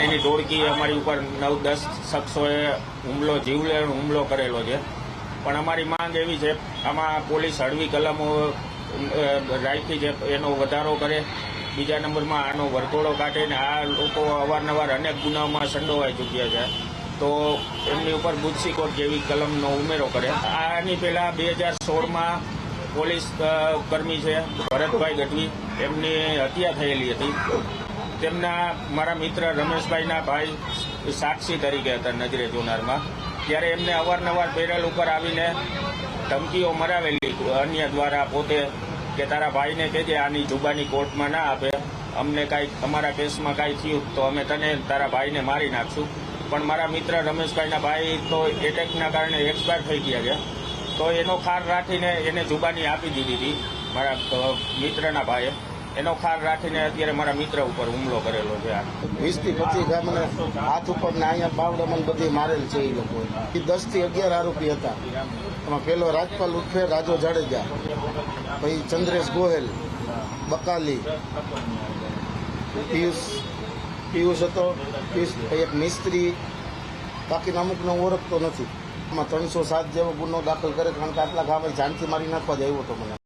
એની ટોળકી અમારી ઉપર 9-10 શખ્સોએ જીવલેણ હુમલો કરેલો છે. પણ અમારી માંગ એવી છે, આમાં પોલીસ હળવી કલમો રાખી છે એનો વધારો કરે. બીજા નંબરમાં આનો વરઘોડો કાઢે ને આ લોકો અવારનવાર અનેક ગુનાઓમાં સંડોવાઈ ચૂક્યા છે, તો એમની ઉપર ગુજસી કોટ જેવી કલમનો ઉમેરો કરે. આની પહેલાં 2016માં પોલીસ કર્મી છે ભરતભાઈ ગઢવી, એમની હત્યા થયેલી હતી. તેમના મારા મિત્ર રમેશભાઈના ભાઈ સાક્ષી તરીકે હતા નજરે જોનારમાં. ત્યારે એમને અવારનવાર પેરેલ ઉપર આવીને ધમકીઓ મરાવેલી અન્ય દ્વારા પોતે, કે તારા ભાઈને કહેજે આની જુબાની કોર્ટમાં ના આપે, અમને કાંઈ અમારા કેસમાં કાંઈ થયું તો અમે તને તારા ભાઈને મારી નાખશું. પણ મારા મિત્ર રમેશભાઈના ભાઈ તો એટેકના કારણે એક્સપાયર થઈ ગયા છે, તો એનો ખાર રાખીને એને જુબાની આપી દીધી હતી મારા મિત્રના ભાઈએ. એનો ખાર રાખીને અત્યારે મારા મિત્ર ઉપર હુમલો કરેલો છે. 20 થી 25 ગામને હાથ ઉપર ને અહીંયા બાવડામાં બધી મારેલ છે. એ લોકો 10 થી 11 આરોપી હતા. એમાં પેલો રાજપાલ ઉર્ફે રાજો જાડેજા, પછી ચંદ્રેશ ગોહેલ, બકાલી, પિયુષ હતો, પછી એક મિસ્ત્રી, બાકીના અમુકને ઓળખતો નથી. એમાં 307 જેવો ગુનો દાખલ કરે, કારણ કે આટલા ગામ જાનથી મારી નાખવા જ આવ્યો હતો મને.